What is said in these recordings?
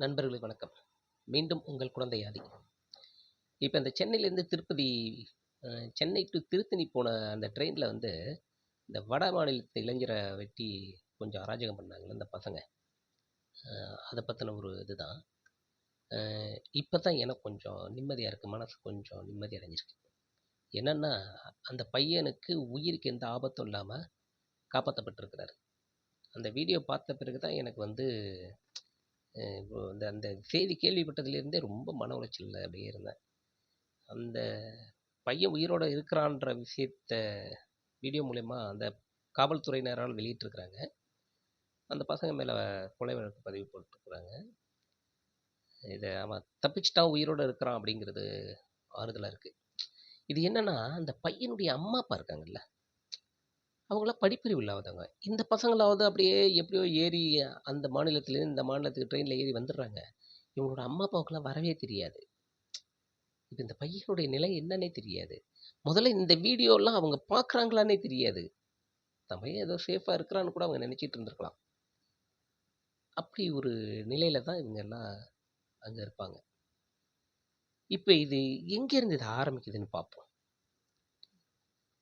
நண்பர்களுக்கு வணக்கம். மீண்டும் உங்கள் குழந்தை ஆதி. இப்ப இந்த சென்னையிலேருந்து திருப்பதி சென்னை டு திருத்தணி போன அந்த ட்ரெயின்ல வந்து, இந்த வட மாநிலத்து இளைஞர வெட்டி கொஞ்சம் அராஜகம் பண்ணாங்கல்ல இந்த பசங்க. அத பத்தின ஒரு இதுதான். இப்ப தான் எனக்கு கொஞ்சம் நிம்மதியா இருக்கு. மனசு கொஞ்சம் நிம்மதி அடைஞ்சிருக்கு. என்னன்னா, அந்த பையனுக்கு உயிருக்கு எந்த ஆபத்தும் இல்லாம காப்பாத்தப்பட்டிருக்கிறாரு. அந்த வீடியோ பார்த்த பிறகு தான் எனக்கு வந்து அந்த அந்த செய்தி கேள்விப்பட்டதிலிருந்தே ரொம்ப மன உளைச்சல்ல அப்படியே இருந்தேன். அந்த பையன் உயிரோட இருக்கிறான்ற விஷயத்த வீடியோ மூலியமா அந்த காவல்துறையினரால் வெளியிட்டிருக்கிறாங்க. அந்த பசங்க மேல கொலை வழக்கு பதிவு போட்டிருக்கிறாங்க. அவன் தப்பிச்சுட்டான், உயிரோட இருக்கிறான் அப்படிங்கிறது ஆறுதலா இருக்கு. இது என்னன்னா, அந்த பையனுடைய அம்மா அப்பா இருக்காங்கல்ல, அவங்களாம் படிப்பறிவு இல்லாதவங்க. இந்த பசங்களாவது அப்படியே எப்படியோ ஏறி அந்த மாநிலத்திலேருந்து இந்த மாநிலத்துக்கு ட்ரெயின்ல ஏறி வந்துடுறாங்க. இவங்களோட அம்மா அப்பாவுக்கெல்லாம் வரவே தெரியாது. இப்ப இந்த பையனுடைய நிலை என்னன்னே தெரியாது. முதல்ல இந்த வீடியோலாம் அவங்க பார்க்குறாங்களான்னே தெரியாது. நம்ம ஏதோ சேஃபா இருக்கிறான்னு கூட அவங்க நினைச்சிட்டு இருந்திருக்கலாம். அப்படி ஒரு நிலையில தான் இவங்க எல்லாம் அங்க இருப்பாங்க. இப்ப இது எங்கேருந்து இது ஆரம்பிக்குதுன்னு பார்ப்போம்.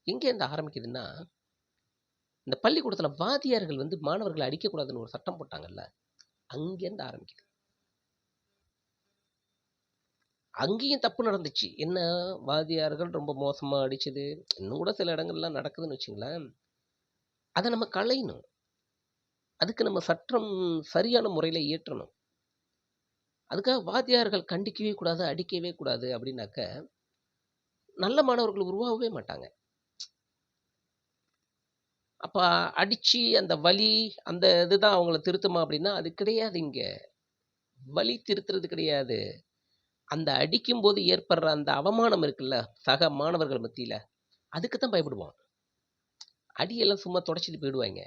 எங்கேருந்து ஆரம்பிக்குதுன்னா, இந்த பள்ளிக்கூடத்துல வாத்தியார்கள் வந்து மாணவர்களை அடிக்கக்கூடாதுன்னு ஒரு சட்டம் போட்டாங்கல்ல, அங்கேருந்து ஆரம்பிக்குது. அங்கேயும் தப்பு நடந்துச்சு. என்ன, வாத்தியார்கள் ரொம்ப மோசமா அடிச்சது, இன்னும் கூட சில இடங்கள்லாம் நடக்குதுன்னு வச்சுங்களேன். அதை நம்ம களையணும். அதுக்கு நம்ம சட்டம் சரியான முறையில இயற்றணும். அதுக்காக வாத்தியார்கள் கண்டிக்கவே கூடாது, அடிக்கவே கூடாது அப்படின்னாக்க, நல்ல மாணவர்கள் உருவாகவே மாட்டாங்க. அப்ப அடிச்சு அந்த வலி, அந்த இதுதான் அவங்கள திருத்துமா அப்படின்னா, அது கிடையாது இங்க. வலி திருத்துறது கிடையாது. அந்த அடிக்கும்போது ஏற்படுற அந்த அவமானம் இருக்குல்ல, சக மாணவர்கள் மத்தியில, அதுக்கு தான் பயப்படுவான். அடியெல்லாம் சும்மா தொடச்சிட்டு போயிடுவாய்ங்க.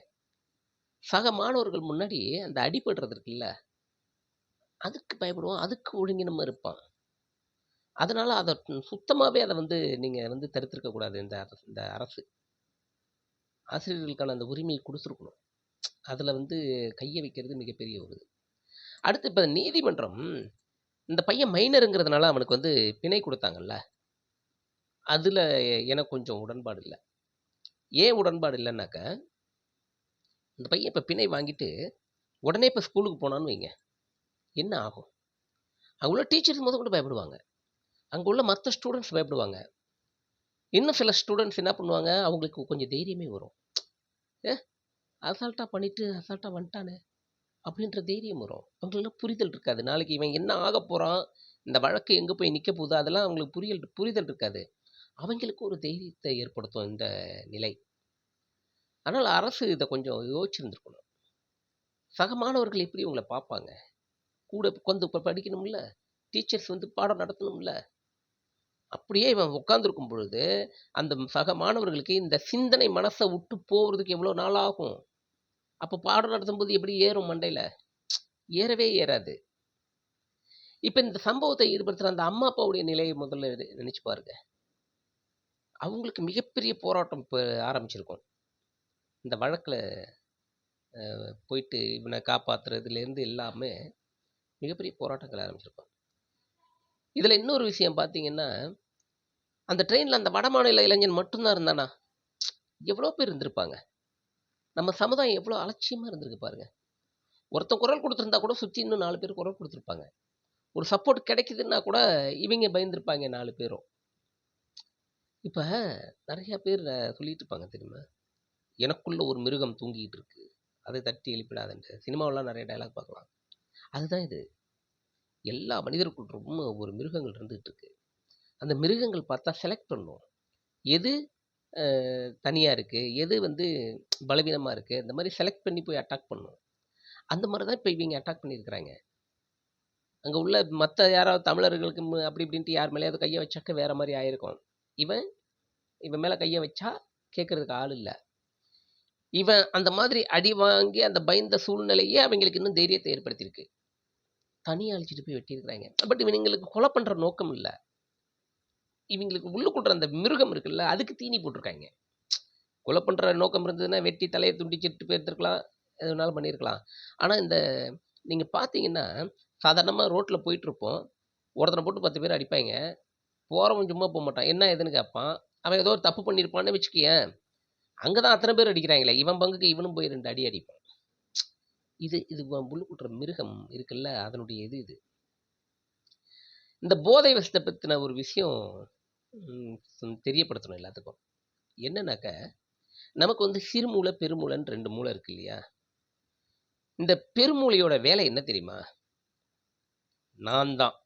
சக மாணவர்கள் முன்னாடி அந்த அடிபடுறது இருக்குல்ல, அதுக்கு பயப்படுவான். அதுக்கு ஒழுங்கினமா இருப்பான். அதனால அத சுத்தமாவே அத வந்து நீங்க வந்து தடுத்திருக்க கூடாது இந்த அரசு. ஆசிரியர்களுக்கான அந்த உரிமையை குடுத்திருக்கணும். அதுல வந்து கைய வைக்கிறது மிகப்பெரிய ஒரு இது. அடுத்து இப்ப நீதிமன்றம், இந்த பையன் மைனர்ங்கிறதுனால அவனுக்கு வந்து பிணை குடுத்தாங்கல்ல, அதுல எனக்கு கொஞ்சம் உடன்பாடு இல்ல. ஏன் உடன்பாடு இல்லன்னாக்க, இந்த பையன் இப்ப பிணை வாங்கிட்டு, உடனே இப்ப ஸ்கூலுக்கு போனான்னு வைங்க, என்ன ஆகும்? அங்க உள்ள டீச்சர்ஸ் மொதற்கொண்டு பயப்படுவாங்க. அங்க உள்ள மத்த ஸ்டூடண்ட்ஸ் பயப்படுவாங்க. இன்னும் சில ஸ்டூடண்ட்ஸ் என்ன பண்ணுவாங்க, அவங்களுக்கு கொஞ்சம் தைரியமே வரும். "ஏ அசால்ட்டா பண்ணிட்டு, அசால்ட்டா வந்துட்டானே!" அப்படின்ற தைரியம் வரும். அவங்களுக்கெல்லாம் புரிதல் இருக்காது. நாளைக்கு இவன் என்ன ஆகப் போறான்? இந்த வழக்கு எங்க போய் நிக்கப் போகுது? அதெல்லாம் அவங்களுக்கு புரிதல் இருக்காது. அவங்களுக்கு ஒரு தைரியத்தை ஏற்படுத்தும் இந்த நிலை. அதனால அரசு இத கொஞ்சம் யோசிச்சிருந்திருக்கணும். சக மாணவர்கள் எப்படி உங்கள பார்ப்பாங்க? கூட உட்கார்ந்து படிக்கணும்ல. டீச்சர்ஸ் வந்து பாடம் நடத்தணும்ல. அப்படியே இவன் உட்கார்ந்திருக்கும் பொழுது, அந்த சக மாணவர்களுக்கு இந்த சிந்தனை மனச விட்டு போறதுக்கு எவ்வளோ நாள் ஆகும்? அப்ப பாடம் நடத்தும்போது எப்படி ஏறும் மண்டையில? ஏறவே ஏறாது. இப்ப இந்த சம்பவத்தை ஈடுபடுத்துற அந்த அம்மா, அப்பாவுடைய நிலைய முதல்ல நினைச்சு பாருங்க. அவங்களுக்கு மிகப்பெரிய போராட்டம் இப்ப ஆரம்பிச்சிருக்கும். இந்த வழக்குல போயிட்டு இவன காப்பாத்துறதுலேருந்து எல்லாமே மிகப்பெரிய போராட்டங்கள் ஆரம்பிச்சிருக்கும். இதுல இன்னொரு விஷயம் பார்த்தீங்கன்னா, அந்த ட்ரெயின்ல அந்த வடமாநில இளைஞன் மட்டும் தான் இருந்தானா? எவ்வளோ பேர் இருந்திருப்பாங்க? நம்ம சமுதாயம் எவ்வளோ அலட்சியமா இருந்திருக்கு பாருங்க. ஒருத்தன் குரல் குடுத்திருந்தா கூட சுத்தி இன்னும் 4 பேர் குரல் குடுத்திருப்பாங்க. ஒரு சப்போர்ட் கிடைக்குதுன்னா கூட இவங்க பயந்திருப்பாங்க 4 பேரும். இப்ப நெறைய பேர் சொல்லிட்டு இருப்பாங்க தெரியுமா? எனக்குள்ள ஒரு மிருகம் தூங்கிட்டு இருக்கு. அதை தட்டி எழுப்பிடாதன்ட்டு. சினிமாவுலலாம் நெறைய டயலாக் பார்க்கலாம். அதுதான் இது. எல்லா மனிதர்களுக்கும் ஒரு மிருகங்கள் இருந்துட்டு இருக்கு. அந்த மிருகங்கள் பார்த்தா செலக்ட் பண்ணும். எது அ தனியா இருக்கு, எது வந்து பலவீனமா இருக்கு, இந்த மாரி செலக்ட் பண்ணி போய் அட்டாக் பண்ணும். அந்த மாரி தான் இப்ப இவங்க அட்டாக் பண்ணியிருக்கிறாங்க. அங்க உள்ள மத்த யாராவது தமிழர்களுக்கு அப்படி இப்படின்ட்டு யார் மேலயாவது கைய வச்சாக்க வேற மாரி ஆயிருக்கும். இவன் இவன் மேல கைய வச்சா கேட்கறதுக்கு ஆள் இல்ல. இவன் அந்த மாதிரி அடி வாங்கி அந்த பயந்த சூழ்நிலையே அவங்களுக்கு இன்னும் தைரியத்தை ஏற்படுத்தியிருக்கு. தனியா அழிச்சுட்டு போய் வெட்டியிருக்கிறாங்க. பட் இவங்களுக்கு கொலை பண்ற நோக்கம் இல்ல. இவங்களுக்கு உள்ளுக்குள்ள அந்த மிருகம் இருக்குல்ல, அதுக்கு தீனி போட்டுருக்காங்க. கொலை பண்ற நோக்கம் இருந்ததுன்னா, வெட்டி தலைய துண்டிச்சுட்டு போயிருந்திருக்கலாம். எது வேணாலும் பண்ணியிருக்கலாம். ஆனா, இந்த நீங்க பார்த்தீங்கன்னா, சாதாரணமா ரோட்ல போயிட்டுருப்போம். ஒருத்தன போட்டு 10 பேர் அடிப்பாய்ங்க. போறவன் சும்மா போமாட்டான். என்ன ஏதுன்னு கேட்பான். அவன் ஏதோ ஒரு தப்பு பண்ணியிருப்பான்னு வச்சுக்கயேன், அங்க தான் அத்தன பேர் அடிக்கிறாங்களே! இவன் பங்குக்கு இவனும் போய் 2 அடி அடிப்பான். இது இது புழுக்குட்டுற மிருகம் இருக்குல்ல, அதனுடைய இது. இந்த போதை வசத்த பத்தின ஒரு விஷயம் தெரியப்படுத்தணும் எல்லாத்துக்கும். என்னன்னாக்க, நமக்கு வந்து சிறுமூளை, பெருமூளைன்னு 2 மூளை இருக்கு இல்லையா? இந்த பெருமூளையோட வேலை என்ன தெரியுமா? நான் தான்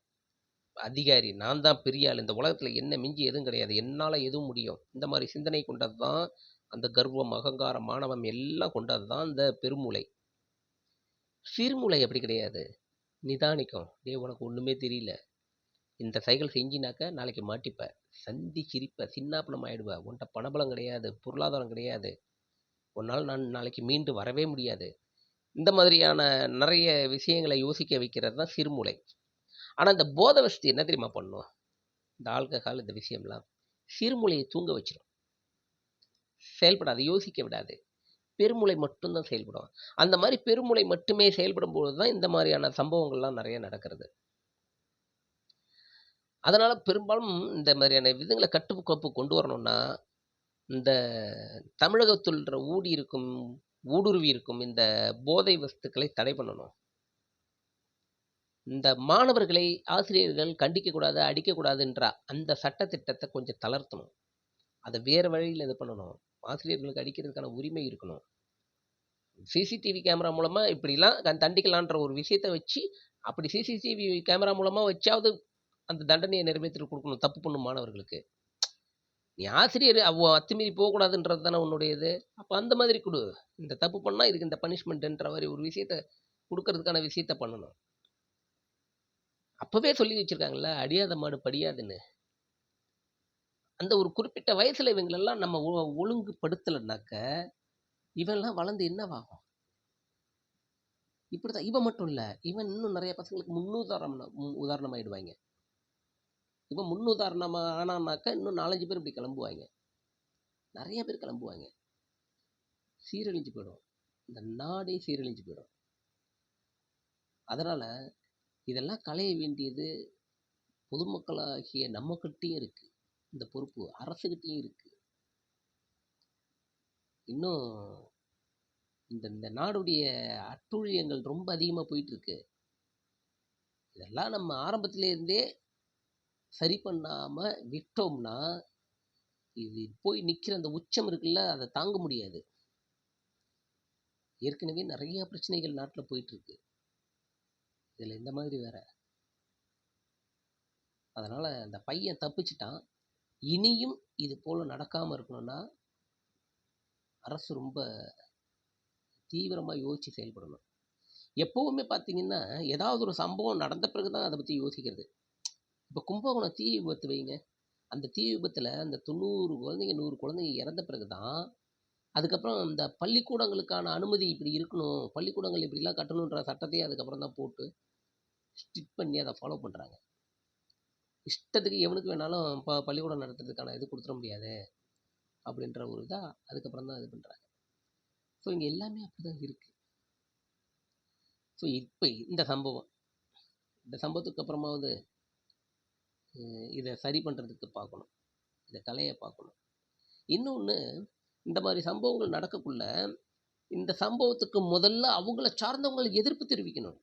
அதிகாரி, நான் தான் பெரிய ஆளு. இந்த உலகத்துல என்ன மிஞ்சி எதுவும் கிடையாது. என்னால எதுவும் முடியும். இந்த மாரி சிந்தனை கொண்டது தான் அந்த கர்வம், அகங்காரம், ஆணவம் எல்லாம் கொண்டது தான் இந்த பெருமூளை. சிறுமூளை அப்படி கிடையாது. நிதானிக்கும். "டேய் உனக்கு ஒண்ணுமே தெரியல. இந்த சைக்கிள் செஞ்சினாக்க நாளைக்கு மாட்டிப்ப. சந்தி சிரிப்ப. சின்னாபின்னம் ஆயிடுவ. உன்ட்ட பணபலம் கிடையாது. பொருளாதாரம் கிடையாது. உன்னால நாளைக்கு மீண்டு வரவே முடியாது." இந்த மாதிரியான நெறைய விஷயங்கள யோசிக்க வைக்கிறது தான் சிறுமூளை. ஆனா இந்த போதை வஸ்து என்ன தெரியுமா பண்ணும்? இந்த ஆல்கஹால் இந்த விஷயம்லாம். சிறுமூளைய தூங்க வச்சுரும். செயல்படாது. யோசிக்க விடாது. பெருமூளை மட்டும் தான் செயல்படும். அந்த மாரி பெருமூளை மட்டுமே செயல்படும்போது தான் இந்த மாரியான சம்பவங்கள்லாம் நெறைய நடக்கிறது. அதனால பெரும்பாலும் இந்த மாதிரியான விதங்கள கட்டுக்கோப்பு கொண்டு வரணும்னா, இந்த தமிழகத்துள் ஊடுருவி இருக்கும் இந்த போதை வஸ்துக்களை தடை பண்ணணும். இந்த மாணவர்களை ஆசிரியர்கள் கண்டிக்கக்கூடாது, அடிக்கக்கூடாதுன்ற அந்த சட்ட திட்டத்த கொஞ்சம் தளர்த்தணும். அத வேற வழியில இது பண்ணணும். ஆசிரியர்களுக்கு அடிக்கிறதுக்கான உரிமை இருக்கணும். சிசிடிவி கேமரா மூலமா இப்படிலாம் தண்டிக்கலான்ற ஒரு விஷயத்த வச்சு, அப்படி சிசிடிவி கேமரா மூலமா வச்சாவது அந்த தண்டனைய நிறைவேத்தி குடுக்கணும். தப்பு பண்ணும் மாணவர்களுக்கு. நீ ஆசிரியர் அத்துமீறி போக்கூடாதுன்றது தானே உன்னுடைய இது. அப்ப அந்த மாதிரி குடு. இந்த தப்பு பண்ணா இதுக்கு இந்த பனிஷ்மென்ட்ன்ற மாரி ஒரு விஷயத்த குடுக்கறதுக்கான விஷயத்த பண்ணணும். அப்பவே சொல்லி வச்சிருக்காங்கல்ல, "அடியாத மாடு படியாதுன்னு." அந்த ஒரு குறிப்பிட்ட வயசுல இவங்களெல்லாம் நம்ம ஒழுங்குபடுத்தலனாக்க, இவன்லாம் வளர்ந்து என்னவாகும்? இப்படித்தான் இவன் மட்டும் இல்ல. இவன் இன்னும் நெறைய பசங்களுக்கு உதாரணமாயிடுவாய்ங்க. இவன் முன்னுதாரணமா ஆனான்னாக்க, இன்னும் 4, 5 பேர் இப்படி கெளம்புவாய்ங்க. நெறைய பேர் கெளம்புவாய்ங்க. சீரழிஞ்சு போயிடும். இந்த நாடே சீரழிஞ்சு போயிடும். அதனால இதெல்லாம் களைய வேண்டியது பொதுமக்களாகிய நம்மகிட்டயும் இருக்கு. இந்த பொறுப்பு அரசுகிட்டயும் இருக்கு. இன்னும் இந்த இந்த நாடுடைய அட்டூழியங்கள் ரொம்ப அதிகமா போயிட்டுருக்கு. இதெல்லாம் நம்ம ஆரம்பத்தில இருந்தே சரி பண்ணாம விட்டோம்னா, இது போய் நிக்கிற அந்த உச்சம் இருக்குல்ல, அத தாங்க முடியாது. ஏற்கனவே நெறைய பிரச்சனைகள் நாட்டுல போயிட்டுருக்கு. இதுல இந்த மாதிரி வேற. அதனால அந்த பையன் தப்பிச்சுட்டான். இனியும் இது போல நடக்காம இருக்கணும்னா, அரசு ரொம்ப தீவிரமா யோசிச்சு செயல்படணும். எப்பவுமே பார்த்தீங்கன்னா, ஏதாவது ஒரு சம்பவம் நடந்த பிறகு தான் அத பத்தி யோசிக்கிறது. இப்ப கும்பகோணம் தீ விபத்து வைங்க. அந்த தீ விபத்துல அந்த 90 குழந்தைங்க, 100 குழந்தைங்க இறந்த பிறகு தான், அதுக்கப்புறம் இந்த பள்ளிக்கூடங்களுக்கான அனுமதி இப்படி இருக்கணும். பள்ளிக்கூடங்கள் இப்படிலாம் கட்டணுன்ற சட்டத்தையே அதுக்கப்புறம் தான் போட்டு, ஸ்ட்ரிக்ட் பண்ணி அத ஃபாலோ பண்றாங்க. இஷ்டத்துக்கு எவனுக்கு வேணாலும் பள்ளிக்கூடம் நடத்துறதுக்கான இது குடுத்துற முடியாது. அப்படின்ற ஒரு இதா அதுக்கப்புறம் தான் இது பண்றாங்க. ஸோ இங்க எல்லாமே அப்படிதான் இருக்கு. ஸோ இப்ப இந்த சம்பவத்துக்கு அப்புறமாவது இத சரி பண்றதுக்கு பார்க்கணும். இத களைய பார்க்கணும். இன்னொன்னு, இந்த மாரி சம்பவங்கள் நடக்கக்குள்ள, இந்த சம்பவத்துக்கு முதல்ல அவங்கள சார்ந்தவங்க எதிர்ப்பு தெரிவிக்கணும்.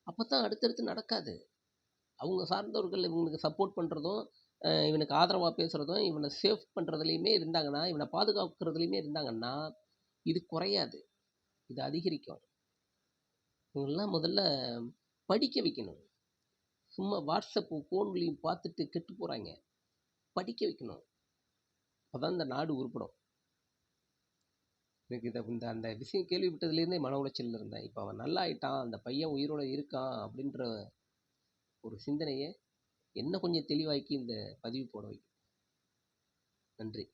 அப்பதான் அடுத்தடுத்து நடக்காது. அவங்க சார்ந்தவர்கள் இவங்களுக்கு சப்போர்ட் பண்றதும், இவனுக்கு ஆதரவா பேசுறதும், இவன சேஃப் பண்றதுலயுமே இருந்தாங்கன்னா, இவன பாதுகாக்கிறதுலயுமே இருந்தாங்கன்னா, இது குறையாது. இது அதிகரிக்கும். இவங்கலாம் முதல்ல படிக்க வைக்கணும். சும்மா வாட்ஸ்அப் ஃபோன்லயும் பார்த்துட்டு கெட்டு போறாய்ங்க. படிக்க வைக்கணும். அப்பதான் இந்த நாடு உருப்படும். எனக்கு இந்த அந்த விஷயம் கேள்விப்பட்டதுலேருந்தே மன உளைச்சல்ல இருந்தேன். இப்ப அவன் நல்லா ஆயிட்டான். அந்த பையன் உயிரோட இருக்கான் அப்படின்ற ஒரு சிந்தனைய என்ன கொஞ்சம் தெளிவாக்கி இந்த பதிவு போட வைக்கும். நன்றி.